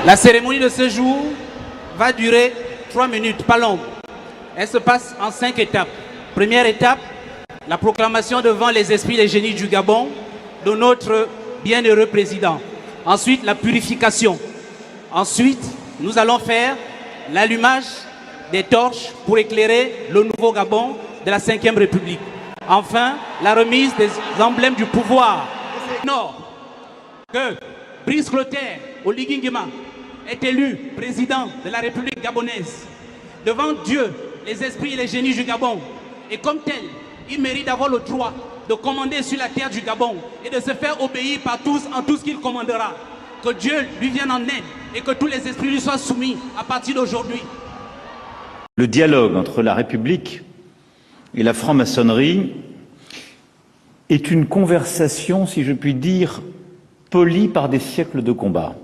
La cérémonie de ce jour va durer 3 minutes, pas longue. Elle se passe en 5 étapes. Première étape, la proclamation devant les esprits et les génies du Gabon de notre bienheureux président. Ensuite, la purification. Ensuite, nous allons faire l'allumage des torches pour éclairer le nouveau Gabon de la 5e République. Enfin, la remise des emblèmes du pouvoir. Non, que Brice Clotaire Oligui Nguema est élu président de la République gabonaise. Devant Dieu, les esprits et les génies du Gabon. Et comme tel, il mérite d'avoir le droit de commander sur la terre du Gabon et de se faire obéir par tous en tout ce qu'il commandera. Que Dieu lui vienne en aide et que tous les esprits lui soient soumis à partir d'aujourd'hui. Le dialogue entre la République et la franc-maçonnerie est une conversation, si je puis dire, polie par des siècles de combat.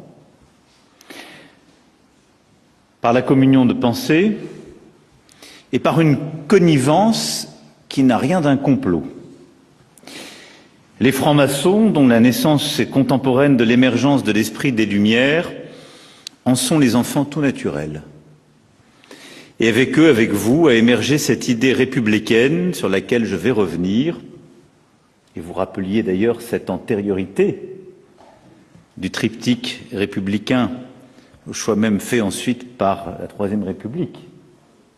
Par la communion de pensée et par une connivence qui n'a rien d'un complot. Les francs-maçons, dont la naissance est contemporaine de l'émergence de l'esprit des Lumières, en sont les enfants tout naturels. Et avec eux, avec vous, a émergé cette idée républicaine sur laquelle je vais revenir. Et vous rappeliez d'ailleurs cette antériorité du triptyque républicain, au choix même fait ensuite par la Troisième République,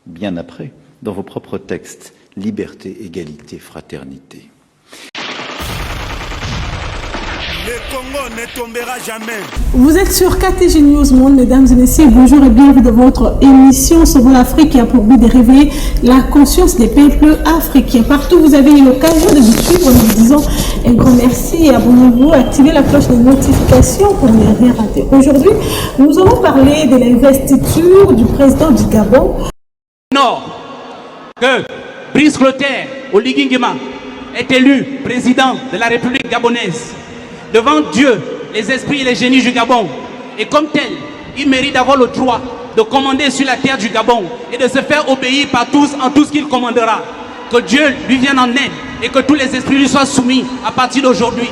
bien après, dans vos propres textes, liberté, égalité, fraternité. Le Congo ne tombera jamais. Vous êtes sur KTG News Monde, mesdames et messieurs, bonjour et bienvenue dans votre émission Sauvons l'Afrique qui a pour but de réveiller la conscience des peuples africains. Partout où vous avez eu l'occasion de nous suivre, nous vous disons un grand merci et abonnez-vous, activez la cloche de notification pour ne rien rater. Aujourd'hui, nous allons parler de l'investiture du président du Gabon. Non, que Brice Clotaire Oligui Nguema est élu président de la République gabonaise. Devant Dieu, les esprits et les génies du Gabon. Et comme tel, il mérite d'avoir le droit de commander sur la terre du Gabon et de se faire obéir par tous en tout ce qu'il commandera. Que Dieu lui vienne en aide et que tous les esprits lui soient soumis à partir d'aujourd'hui.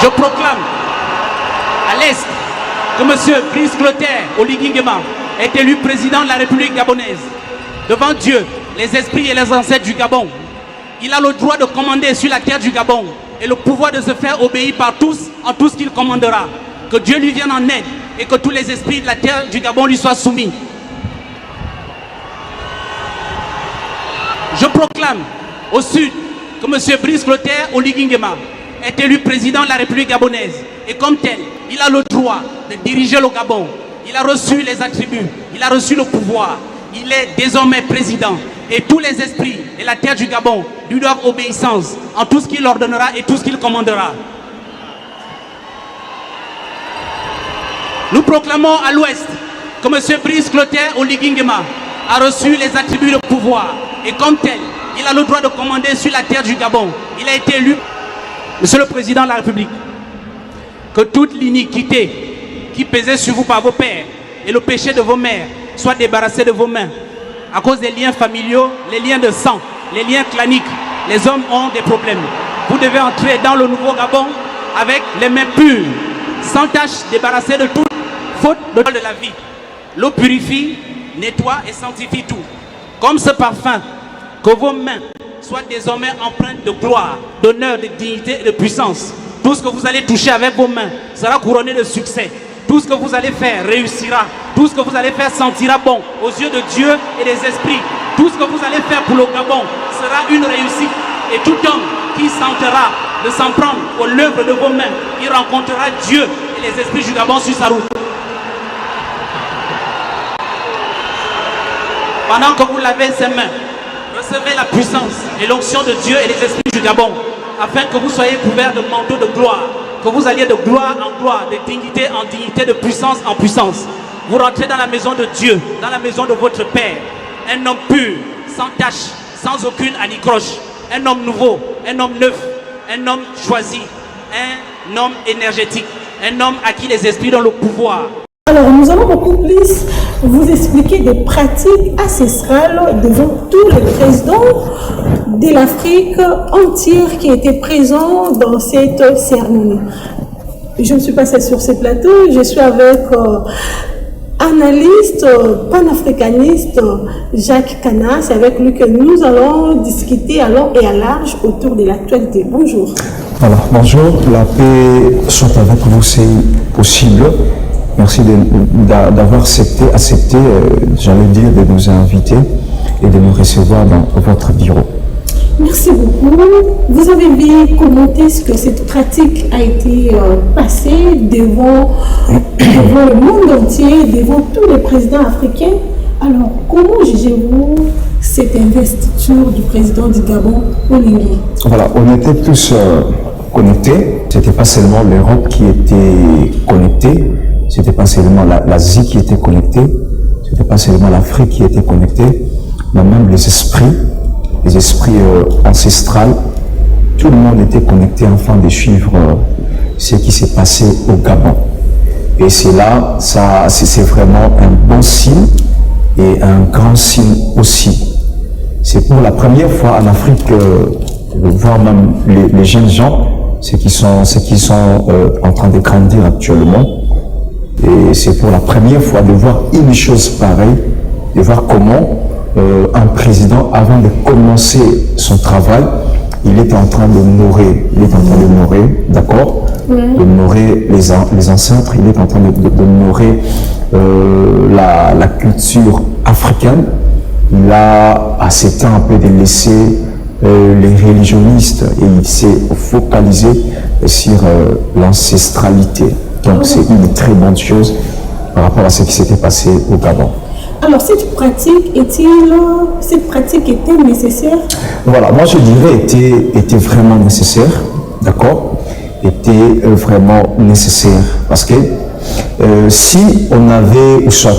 Je proclame à l'Est que M. Brice Clotaire Oligui Nguema est élu président de la République gabonaise. Devant Dieu, les esprits et les ancêtres du Gabon. Il a le droit de commander sur la terre du Gabon et le pouvoir de se faire obéir par tous en tout ce qu'il commandera. Que Dieu lui vienne en aide et que tous les esprits de la terre du Gabon lui soient soumis. Je proclame au sud que M. Brice Clotaire Oligui Nguema est élu président de la République gabonaise. Et comme tel, il a le droit de diriger le Gabon. Il a reçu les attributs, il a reçu le pouvoir. Il est désormais président. Et tous les esprits et la terre du Gabon lui doivent obéissance en tout ce qu'il ordonnera et tout ce qu'il commandera. Nous proclamons à l'ouest que M. Brice Clotaire Oligui Nguema a reçu les attributs de pouvoir. Et comme tel, il a le droit de commander sur la terre du Gabon. Il a été élu, Monsieur le Président de la République, que toute l'iniquité qui pesait sur vous par vos pères et le péché de vos mères soit débarrassé de vos mains. À cause des liens familiaux, les liens de sang, les liens claniques, les hommes ont des problèmes. Vous devez entrer dans le nouveau Gabon avec les mains pures, sans tache, débarrassées de toute faute de la vie. L'eau purifie, nettoie et sanctifie tout. Comme ce parfum, que vos mains soient désormais empreintes de gloire, d'honneur, de dignité et de puissance. Tout ce que vous allez toucher avec vos mains sera couronné de succès. Tout ce que vous allez faire réussira. Tout ce que vous allez faire sentira bon aux yeux de Dieu et des esprits. Tout ce que vous allez faire pour le Gabon sera une réussite. Et tout homme qui tentera de s'en prendre aux l'œuvre de vos mains, il rencontrera Dieu et les esprits du Gabon sur sa route. Pendant que vous lavez ces mains, recevez la puissance et l'onction de Dieu et les esprits du Gabon, afin que vous soyez couverts de manteaux de gloire. Que vous alliez de gloire en gloire, de dignité en dignité, de puissance en puissance. Vous rentrez dans la maison de Dieu, dans la maison de votre Père. Un homme pur, sans tache, sans aucune anicroche. Un homme nouveau, un homme neuf, un homme choisi, un homme énergétique, un homme à qui les esprits donnent le pouvoir. Alors, nous allons beaucoup plus vous expliquer des pratiques ancestrales devant tous les présidents de l'Afrique entière qui étaient présents dans cette cérémonie. Je ne suis pas seule sur ce plateau, je suis avec analyste panafricaniste Jacques Kana. C'est avec lui que nous allons discuter à long et à large autour de l'actualité. Bonjour. Voilà, bonjour, la paix soit avec vous, c'est possible. Merci d'avoir accepté, j'allais dire, de nous inviter et de nous recevoir dans votre bureau. Merci beaucoup. Vous avez bien commenté ce que cette pratique a été passée devant le monde entier, devant tous les présidents africains. Alors, comment jugez-vous cette investiture du président du Gabon, Olingi? Voilà, on était tous connectés. Ce n'était pas seulement l'Europe qui était connectée, ce n'était pas seulement l'Asie qui était connectée, ce n'était pas seulement l'Afrique qui était connectée, mais même les esprits ancestrales. Tout le monde était connecté afin de suivre ce qui s'est passé au Gabon. Et c'est là, c'est vraiment un bon signe et un grand signe aussi. C'est pour la première fois en Afrique, voir même les jeunes gens, ceux qui sont en train de grandir actuellement. Et c'est pour la première fois de voir une chose pareille, de voir comment un président, avant de commencer son travail, il est en train d'honorer, d'accord, d'honorer les ancêtres, il est en train d'honorer la culture africaine. Il a accepté un peu de laisser les religionnistes et il s'est focalisé sur l'ancestralité. Donc c'est une très bonne chose par rapport à ce qui s'était passé au Gabon. Alors cette pratique était nécessaire? Voilà, moi je dirais était vraiment nécessaire, d'accord, était vraiment nécessaire parce que si on avait, ou soit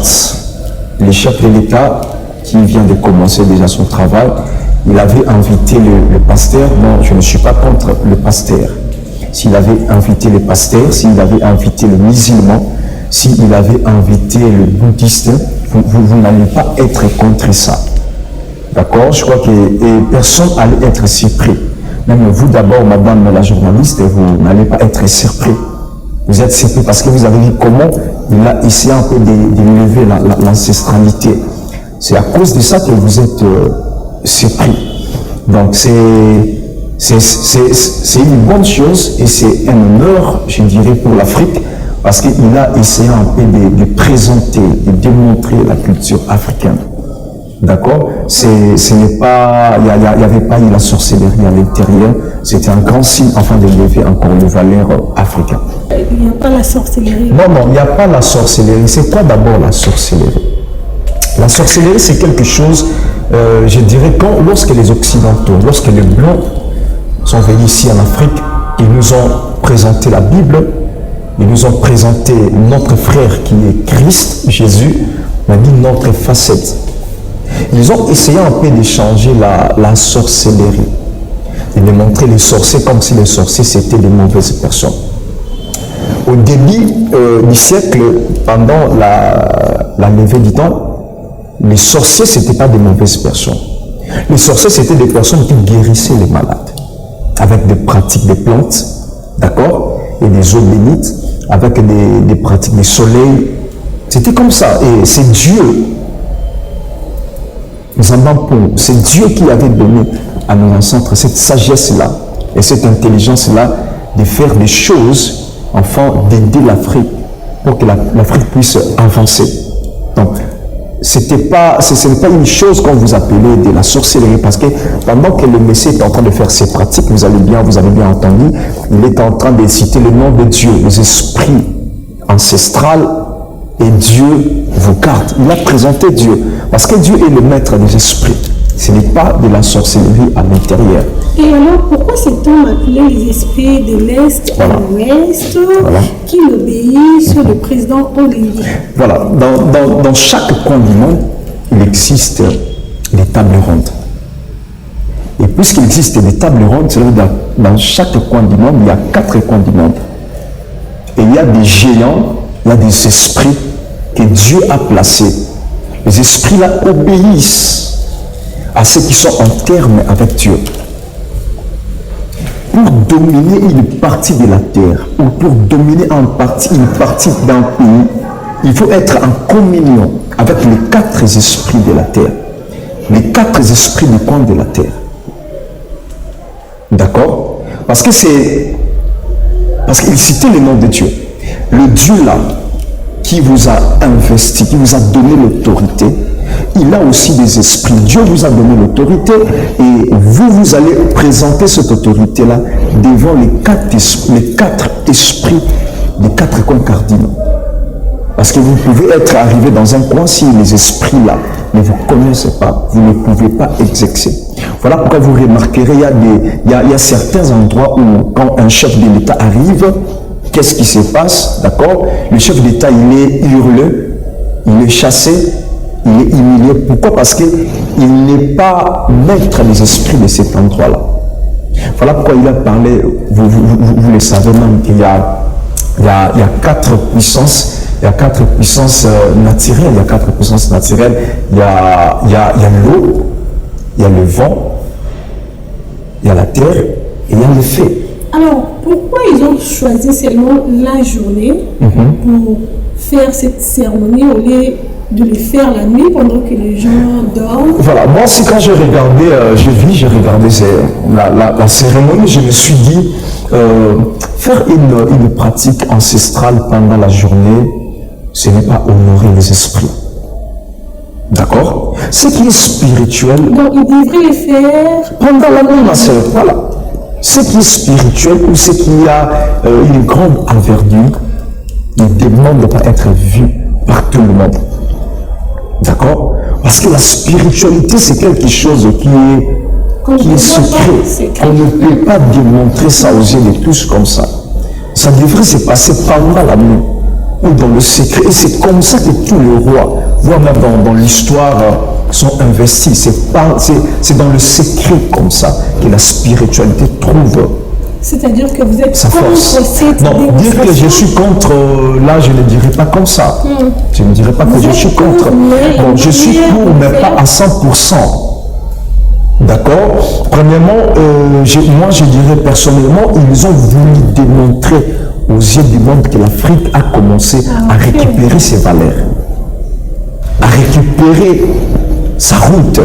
le chef de l'État qui vient de commencer déjà son travail, il avait invité le pasteur. Non, je ne suis pas contre le pasteur. S'il avait invité le pasteur, s'il avait invité le musulman, s'il avait invité le bouddhiste, vous n'allez pas être contre ça. D'accord? Je crois que personne n'allait être surpris. Même vous d'abord, madame la journaliste, vous n'allez pas être surpris. Vous êtes surpris parce que vous avez vu comment il a essayé un peu d'élever l'ancestralité. C'est à cause de ça que vous êtes surpris. Donc c'est une bonne chose et c'est un honneur, je dirais, pour l'Afrique parce qu'il a essayé un peu de présenter, de démontrer la culture africaine. D'accord? Ce n'est pas, il n'y avait pas eu la sorcellerie à l'intérieur, c'était un grand signe afin d'élever encore les valeurs africaines. Il n'y a pas la sorcellerie? Non, il n'y a pas la sorcellerie. C'est quoi d'abord la sorcellerie? La sorcellerie, c'est quelque chose, je dirais, lorsque les Occidentaux, lorsque les Blancs sont venus ici en Afrique, ils nous ont présenté la Bible, ils nous ont présenté notre frère qui est Christ, Jésus, mais dit notre facette. Ils ont essayé un peu de changer la sorcellerie et de montrer les sorciers comme si les sorciers c'était de mauvaises personnes. Au début du siècle, pendant la levée du temps, les sorciers c'était pas de mauvaises personnes. Les sorciers c'était des personnes qui guérissaient les malades avec des pratiques des plantes, d'accord, et des eaux bénites, avec des pratiques du soleil. C'était comme ça. Et c'est Dieu. C'est Dieu qui avait donné à nos ancêtres cette sagesse-là et cette intelligence-là de faire des choses afin d'aider l'Afrique pour que l'Afrique puisse avancer. Donc, ce n'est pas une chose qu'on vous appelait de la sorcellerie parce que pendant que le Messie est en train de faire ses pratiques, vous avez bien entendu, il est en train de citer le nom de Dieu, les esprits ancestrales. Et Dieu vous garde. Il a présenté Dieu. Parce que Dieu est le maître des esprits. Ce n'est pas de la sorcellerie à l'intérieur. Et alors, pourquoi s'est-on appelé les esprits de l'Est et de l'Ouest qui obéissent sur le président Olingi? Voilà. Dans chaque coin du monde, il existe des tables rondes. Et puisqu'il existe des tables rondes, c'est-à-dire dans chaque coin du monde, il y a 4 coins du monde. Et il y a des géants, il y a des esprits que Dieu a placés, les esprits-là obéissent à ceux qui sont en terme avec Dieu. Pour dominer une partie de la terre, ou pour dominer une partie d'un pays, il faut être en communion avec les 4 esprits de la terre. Les 4 esprits du coin de la terre. D'accord? Parce qu'il citait le nom de Dieu. Le Dieu là, qui vous a investi, qui vous a donné l'autorité, il a aussi des esprits. Dieu vous a donné l'autorité et vous allez présenter cette autorité-là devant les 4 esprits des 4 coins cardinaux. Parce que vous pouvez être arrivé dans un coin si les esprits-là ne vous connaissent pas, vous ne pouvez pas exercer. Voilà pourquoi vous remarquerez, il y a certains endroits où quand un chef de l'État arrive, qu'est-ce qui se passe? D'accord? Le chef d'État, il est hurlé, il est chassé, il est humilié. Pourquoi? Parce qu'il n'est pas maître des esprits de cet endroit-là. Voilà pourquoi il a parlé, vous le savez même, qu'il y a 4 puissances. Il y a 4 puissances naturelles. Il y a 4 puissances naturelles. Il y a l'eau, il y a le vent, il y a la terre et il y a le feu. Alors, pourquoi ils ont choisi seulement la journée pour faire cette cérémonie au lieu de le faire la nuit pendant que les gens dorment? Voilà, moi aussi quand j'ai regardé, j'ai regardé la cérémonie, je me suis dit, faire une pratique ancestrale pendant la journée, ce n'est pas honorer les esprits. D'accord? Ce qui est spirituel. Donc, ils devraient le faire pendant la nuit, ma soeur. Voilà. Ce qui est spirituel ou ce qui a une grande envergure, il demande de ne pas être vu par tout le monde. D'accord? Parce que la spiritualité, c'est quelque chose qui est secret. On ne peut pas démontrer ça aux yeux de tous comme ça. Ça devrait se passer pendant la nuit ou dans le secret. Et c'est comme ça que tous les rois, voire même dans l'histoire, sont investis. C'est dans le secret comme ça que la spiritualité trouve. C'est-à-dire que vous êtes sa contre force. cette Non, dire que je suis contre, là je ne dirais pas comme ça. Je ne dirais pas que je suis contre. Bon, je suis pour, mais pas à 100%. D'accord? Premièrement, moi je dirais personnellement, ils ont voulu démontrer aux yeux du monde que l'Afrique a commencé à récupérer ses valeurs, à récupérer sa route.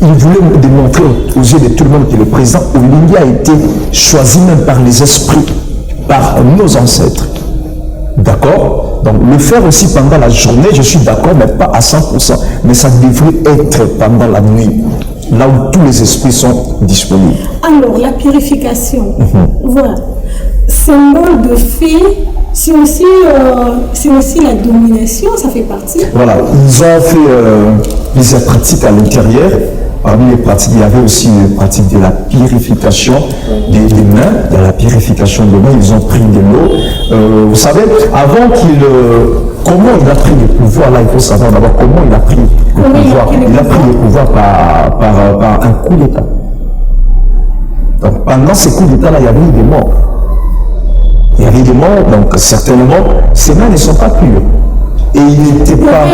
Il voulait démontrer aux yeux de tout le monde que le président Olingi a été choisi même par les esprits, par nos ancêtres. D'accord? Donc le faire aussi pendant la journée, je suis d'accord, mais pas à 100%. Mais ça devrait être pendant la nuit, là où tous les esprits sont disponibles. Alors, la purification, voilà. Symbole de fée, c'est aussi la domination, ça fait partie. Voilà, ils ont fait plusieurs pratiques à l'intérieur. Parmi les pratiques, il y avait aussi une pratique de la purification des mains. Il y a la purification des mains, ils ont pris de l'eau. Vous savez, avant comment il a pris le pouvoir, là il faut savoir d'abord comment il a pris le pouvoir. Il a pris le pouvoir par un coup d'État. Donc pendant ces coups d'État-là, il y avait eu des morts. Il y avait des morts, donc certainement, ces mains ne sont pas pures. Et il n'était pas.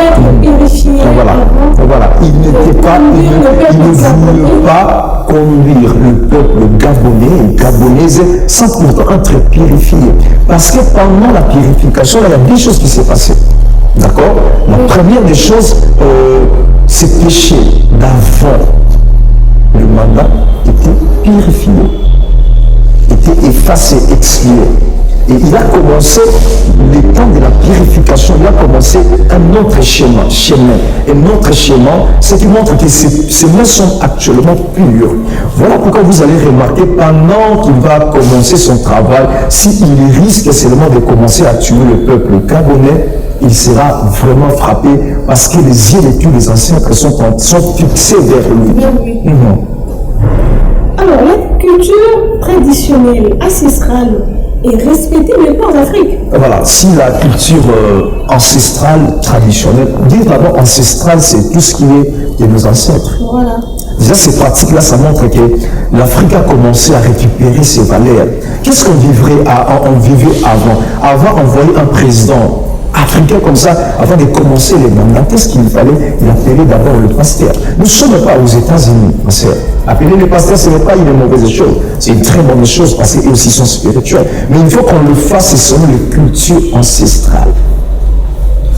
Voilà. Il n'était pas. Il ne voulait pas conduire le peuple gabonais et gabonaise sans pourtant être purifié. Parce que pendant la purification, il y a 2 choses qui s'est passées. D'accord? La première des choses, ces péchés d'avant le mandat étaient purifiés, étaient effacés, expiés. Et il a commencé, le temps de la purification, il a commencé un autre chemin. Un autre schéma, ce qui montre que ces mains sont actuellement pures. Voilà pourquoi vous allez remarquer, pendant qu'il va commencer son travail, s'il risque seulement de commencer à tuer le peuple gabonais, il sera vraiment frappé parce que les yeux de tous les ancêtres sont fixés vers lui. Alors, la culture traditionnelle, ancestrale, est respectée maintenant en Afrique. Voilà, si la culture ancestrale, traditionnelle, dire d'abord ancestrale, c'est tout ce qui est de nos ancêtres. Voilà. Déjà, ces pratiques-là, ça montre que l'Afrique a commencé à récupérer ses valeurs. Qu'est-ce qu'on vivait avant? Avant, on voyait un président africain comme ça, avant de commencer les mandats, ce qu'il fallait, il appelait d'abord le pasteur. Nous ne sommes pas aux États-Unis, ma sœur. Appeler les pasteurs, ce n'est pas une mauvaise chose. C'est une très bonne chose parce qu'ils aussi sont spirituels. Mais il faut qu'on le fasse selon les cultures ancestrales.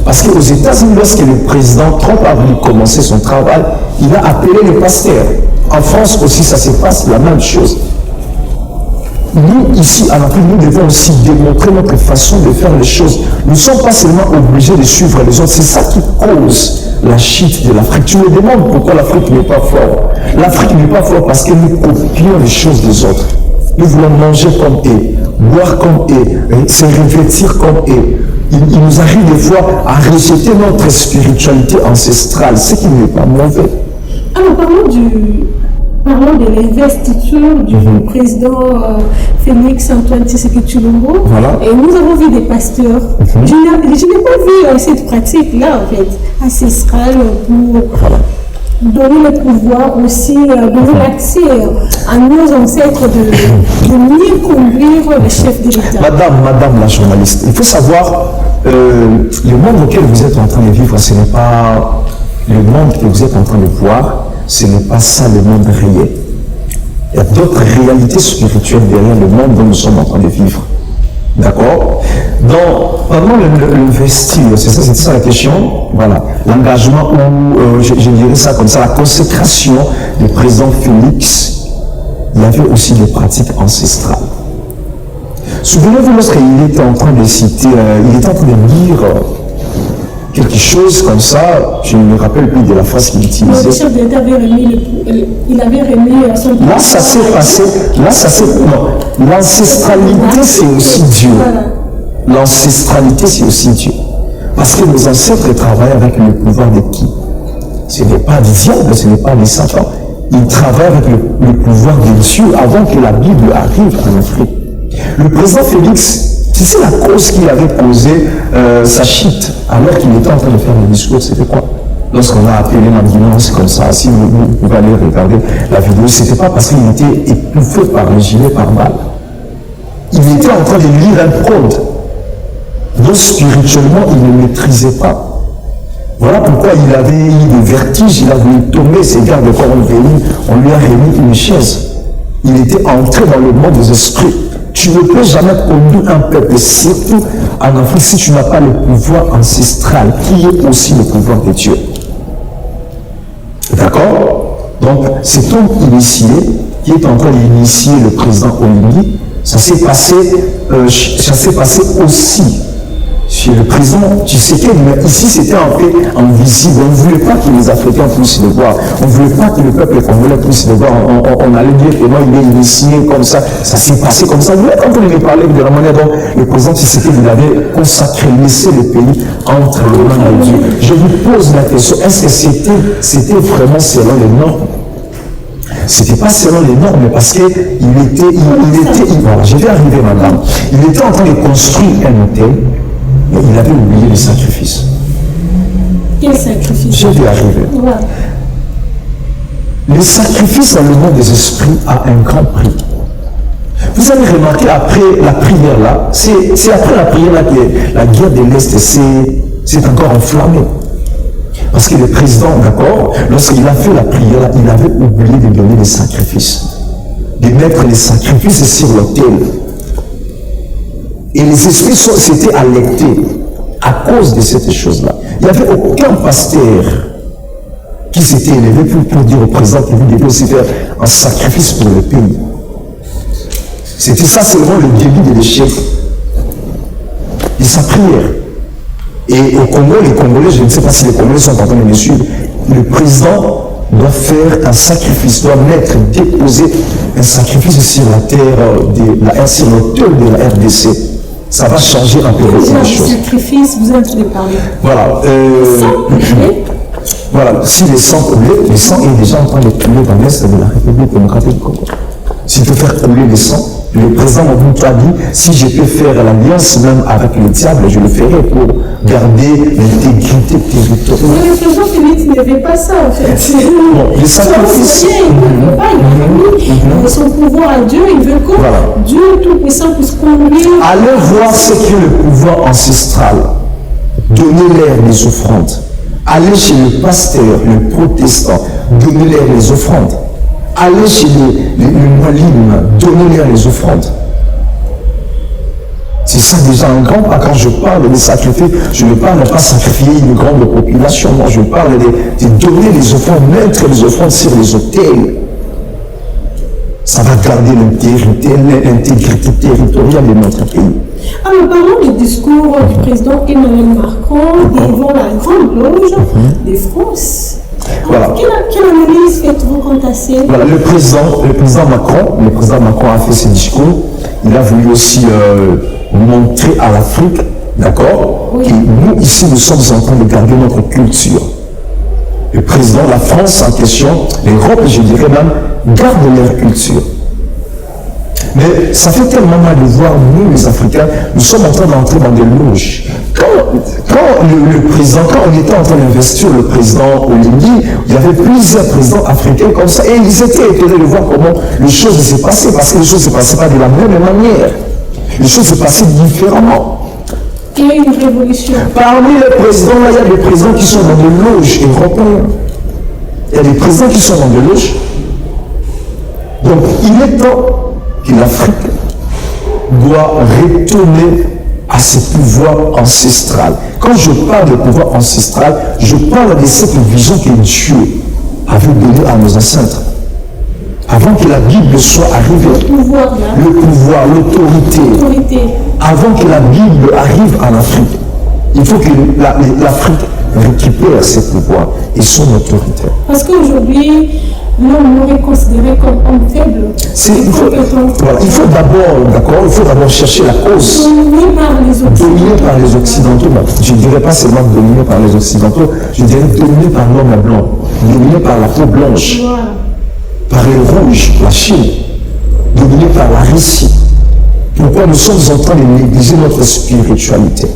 Parce qu'aux États-Unis, lorsque le président Trump a voulu commencer son travail, il a appelé les pasteurs. En France aussi, ça se passe la même chose. Nous, ici, à l'Afrique, nous devons aussi démontrer notre façon de faire les choses. Nous ne sommes pas seulement obligés de suivre les autres. C'est ça qui cause la chute de l'Afrique. Tu me demandes pourquoi l'Afrique n'est pas forte. L'Afrique n'est pas forte parce que nous copions les choses des autres. Nous voulons manger comme eux, boire comme eux, se revêtir comme eux. Il nous arrive des fois à rejeter notre spiritualité ancestrale, ce qui n'est pas mauvais. Alors, parlons de l'investiture du président Félix Antoine Tshisekedi Tshilombo. Voilà. Et nous avons vu des pasteurs. Je n'ai pas vu cette pratique-là, en fait, ancestrale pour donner le pouvoir aussi, donner l'accès à nos ancêtres de mieux conduire le chef de l'État. Madame la journaliste, il faut savoir, le monde auquel vous êtes en train de vivre, ce n'est pas le monde que vous êtes en train de voir, ce n'est pas ça le monde réel. Il y a d'autres réalités spirituelles derrière le monde dont nous sommes en train de vivre. D'accord? Pendant l'investir, c'est ça la question, voilà, l'engagement ou, je dirais ça comme ça, la consécration du président Félix, il y avait aussi des pratiques ancestrales. Souvenez-vous, lorsqu'il était en train de citer, il était en train de dire quelque chose comme ça, je ne me rappelle plus de la phrase qu'il utilisait. Le chef de l'État avait remis son pouvoir. Là, ça s'est passé, non, l'ancestralité, c'est aussi Dieu. L'ancestralité, c'est aussi Dieu. Parce que nos ancêtres travaillaient avec le pouvoir de qui? Ce n'est pas des diables, ce n'est pas des satans. Ils travaillent avec le pouvoir de Dieu avant que la Bible arrive en Afrique. Le président Félix, c'est la cause qui avait causé sa chute, alors qu'il était en train de faire le discours, c'était quoi? Lorsqu'on a appelé l'ambulance comme ça, si vous pouvez aller regarder la vidéo, c'était pas parce qu'il était étouffé par le gilet pare-balles. Il était en train de lire un prône. Donc spirituellement, il ne maîtrisait pas. Voilà pourquoi il avait eu des vertiges, il a voulu tomber, ses gardes corps ont venu, on lui a remis une chaise. Il était entré dans le monde des esprits. Tu ne peux jamais conduire un peuple, surtout en Afrique, si tu n'as pas le pouvoir ancestral, qui est aussi le pouvoir de Dieu. D'accord? Donc, cet homme initié, qui est en train d'initier le président Olingi, ça s'est passé aussi chez le président Tshisekedi, mais ici c'était un peu invisible. On ne voulait pas que les Africains puissent le voir. On ne voulait pas que le peuple congolais puisse le voir. On allait dire que moi il est initié comme ça. Ça s'est passé comme ça. Vous voyez, quand on lui parlait de la manière dont le président Tshisekedi il avait consacré, laissé le pays entre les mains de Dieu. Je vous pose la question, est-ce que c'était vraiment selon les normes? C'était pas selon les normes, parce qu'il était, voilà, je vais arriver madame, il était en train de construire un hôtel, mais il avait oublié les sacrifices. Quel sacrifice? Je vais arriver. Ouais. Le sacrifice dans le monde des esprits a un grand prix. Vous avez remarqué, après la prière là, c'est après la prière là que la guerre de l'Est s'est encore enflammée. Parce que le président, d'accord, lorsqu'il a fait la prière là, il avait oublié de donner les sacrifices. De mettre les sacrifices sur l'autel. Et les esprits s'étaient alertés à cause de cette chose-là. Il n'y avait aucun pasteur qui s'était élevé pour dire au président que vous devez aussi faire un sacrifice pour le pays. C'était ça seulement le début de l'échec de sa prière. Et au Congo, les Congolais, je ne sais pas si les Congolais sont en train de me suivre, le président doit faire un sacrifice, doit déposer un sacrifice sur la terre, sur l'autel de la RDC. Ça va changer un peu les choses. Sacrifice, vous êtes en train de parler. Voilà. Voilà, si le sang coulait, le sang est déjà en train de couler dans l'Est de la République démocratique du Congo. S'il peut faire couler le sang, le président Mobutu a dit, si je peux faire l'alliance même avec le diable, je le ferai pour garder l'intégrité territoriale. Mais le président Félix n'avait pas ça en fait. Bon, les sacrifices. Il ne veut pas, il a mis son pouvoir à Dieu, il veut que Dieu Tout-Puissant puisse conduire. Allez voir ce qu'est le pouvoir ancestral. donnez-leur des offrandes. Allez chez le pasteur, le protestant, donnez-leur les offrandes. Allez chez les mualims, donnez-leur les offrandes. C'est ça déjà un grand pas. Quand je parle de sacrifier, je ne parle pas sacrifier une grande population. Non, je parle de donner les offrandes, mettre les offrandes sur les autels. Ça va garder l'intégrité territoriale de notre pays. Alors, parlons du discours du président Emmanuel Macron devant la Grande Loge de France. Voilà. Quelle analyse faites-vous quant à ça? Voilà, le président Macron a fait ce discours. Il a voulu aussi montrer à l'Afrique, d'accord, que nous, ici, nous sommes en train de garder notre culture. Le président, la France en question, l'Europe, je dirais même, gardent leur culture. Mais ça fait tellement mal de voir, nous, les Africains, nous sommes en train d'entrer dans des loges. Quand on était en train d'investir le président Olingi, il y avait plusieurs présidents africains comme ça, et ils étaient étonnés de voir comment les choses se passaient, parce que les choses ne se passaient pas de la même manière. Les choses se passaient différemment. Il y a une révolution. Parmi les présidents, là, il y a des présidents qui sont dans des loges européennes. Il y a des présidents qui sont dans des loges. Donc, il est temps que l'Afrique doit retourner à ses pouvoirs ancestrales. Quand je parle de pouvoir ancestral, je parle de cette vision que Dieu avait donnée à nos ancêtres. Avant que la Bible soit arrivée, le pouvoir, l'autorité, avant que la Bible arrive en Afrique, il faut que l'Afrique récupère ses pouvoirs et son autorité. Parce qu'aujourd'hui, l'homme est considéré comme homme faible. Il faut d'abord chercher la cause. Dominé par les Occidentaux. Je ne dirais pas seulement dominé par les Occidentaux, je dirais dominé par l'homme blanc, dominé par la peau blanche, par les rouges, la Chine, dominé par la Russie. Pourquoi nous sommes en train de négliger notre spiritualité?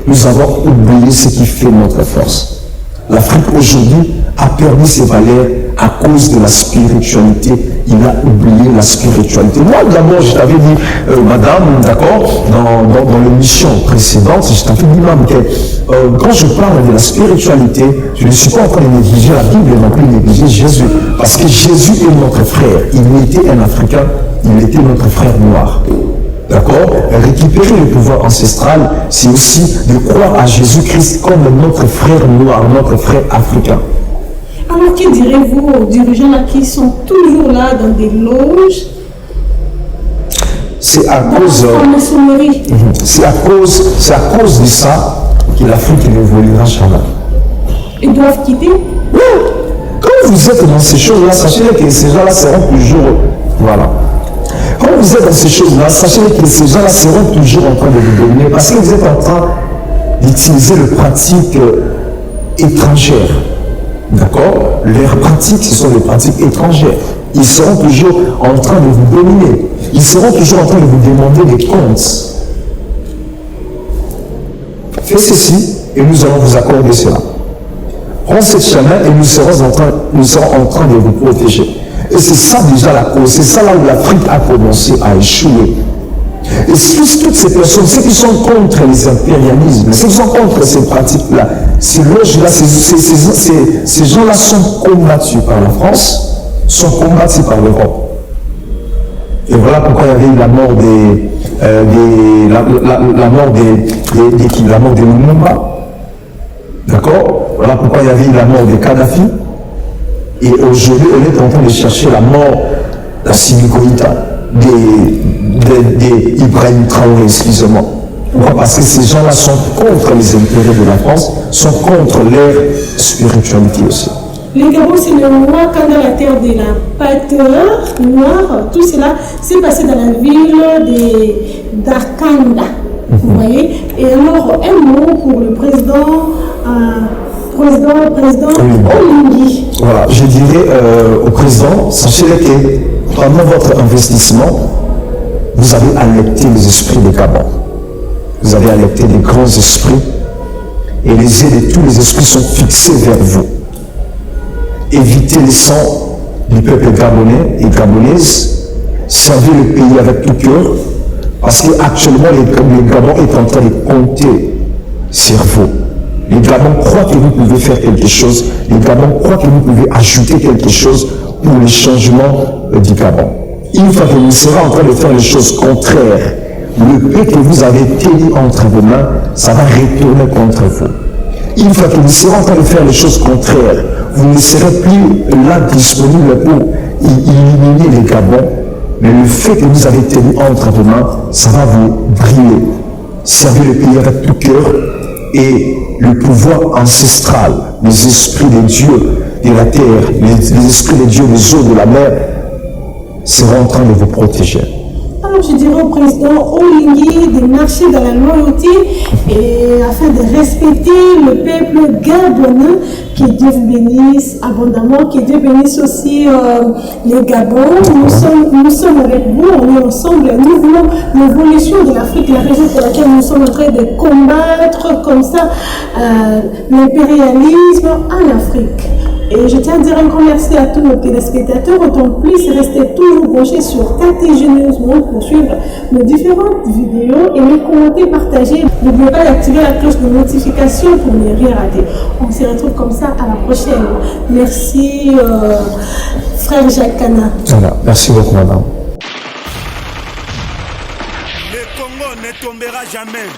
Nous avons oublié ce qui fait notre force. L'Afrique aujourd'hui a perdu ses valeurs à cause de la spiritualité. Il a oublié la spiritualité. Moi, d'abord, je t'avais dit, madame, d'accord, dans l'émission précédente, je t'avais dit, madame, que quand je parle de la spiritualité, je ne suis pas en train de négliger la Bible, non plus négliger Jésus. Parce que Jésus est notre frère. Il était un Africain, il était notre frère noir. D'accord? Récupérer le pouvoir ancestral, c'est aussi de croire à Jésus-Christ comme notre frère noir, notre frère africain. Alors, que direz-vous aux dirigeants là qui sont toujours là dans des loges? C'est à cause de ça que l'Afrique n'évoluera jamais. Ils doivent quitter? Oui. Quand vous êtes dans ces choses-là, sachez que ces gens-là seront toujours... Voilà. Quand vous êtes dans ces choses-là, sachez que ces gens-là seront toujours en train de vous dominer parce que vous êtes en train d'utiliser les pratiques étrangères. D'accord? Leurs pratiques, ce sont des pratiques étrangères. Ils seront toujours en train de vous dominer. Ils seront toujours en train de vous demander des comptes. Faites ceci et nous allons vous accorder cela. Prends cette chemin et nous serons en train de vous protéger. Et c'est ça déjà la cause, c'est ça là où l'Afrique a commencé à échouer. Et toutes ces personnes, ceux qui sont contre les impérialismes, ceux qui sont contre ces pratiques-là, ces loges-là, ces gens-là sont combattus par la France, sont combattus par l'Europe. Et voilà pourquoi il y avait eu la mort la mort des Lumumba. D'accord? Voilà pourquoi il y avait eu la mort de Kadhafi. Et aujourd'hui, on est en train de chercher la mort d'Assimi Goïta, d'Ibrahim Traoré, excusez-moi. Pourquoi? Parce que ces gens-là sont contre les intérêts de la France, sont contre leur spiritualité aussi. Le Gabon, c'est le Wakanda, la terre de la pâteur noire. Tout cela s'est passé dans la ville d'Akanda. Vous voyez? Et alors, un mot pour le président Olingi. Voilà, je dirais au président, sachez que pendant votre investissement, vous avez alerté les esprits de Gabon. Vous avez alerté des grands esprits et les yeux de tous les esprits sont fixés vers vous. Évitez les sangs du peuple gabonais et gabonaises. Servez le pays avec tout cœur parce qu'actuellement, le Gabon est en train de compter sur vous. Les Gabons croient que vous pouvez faire quelque chose. Les Gabons croient que vous pouvez ajouter quelque chose pour le changement du Gabon. Une fois que vous serez en train de faire les choses contraires, le paix que vous avez tenu entre vos mains, ça va retourner contre vous. Une fois que vous serez en train de faire les choses contraires, vous ne serez plus là disponible pour éliminer les Gabons, mais le fait que vous avez tenu entre vos mains, ça va vous briller. Servez le pays avec tout cœur et le pouvoir ancestral, les esprits des dieux de la terre, les esprits des dieux des eaux de la mer seront en train de vous protéger. Alors je dirais au président Olingi de marcher dans la loyauté et afin de respecter le peuple gabonais. Que Dieu vous bénisse abondamment, que Dieu bénisse aussi les Gabons. Nous sommes avec vous, on est ensemble, nous voulons l'évolution de l'Afrique, la région pour laquelle nous sommes en train de combattre comme ça l'impérialisme en Afrique. Et je tiens à dire un grand merci à tous nos téléspectateurs. Autant plus, restez toujours branchés sur KTG News Monde pour suivre nos différentes vidéos et les commenter, partager. N'oubliez pas d'activer la cloche de notification pour ne rien rater. On se retrouve comme ça à la prochaine. Merci, frère Jacques Cana. Voilà, merci beaucoup, madame. Le Congo ne tombera jamais.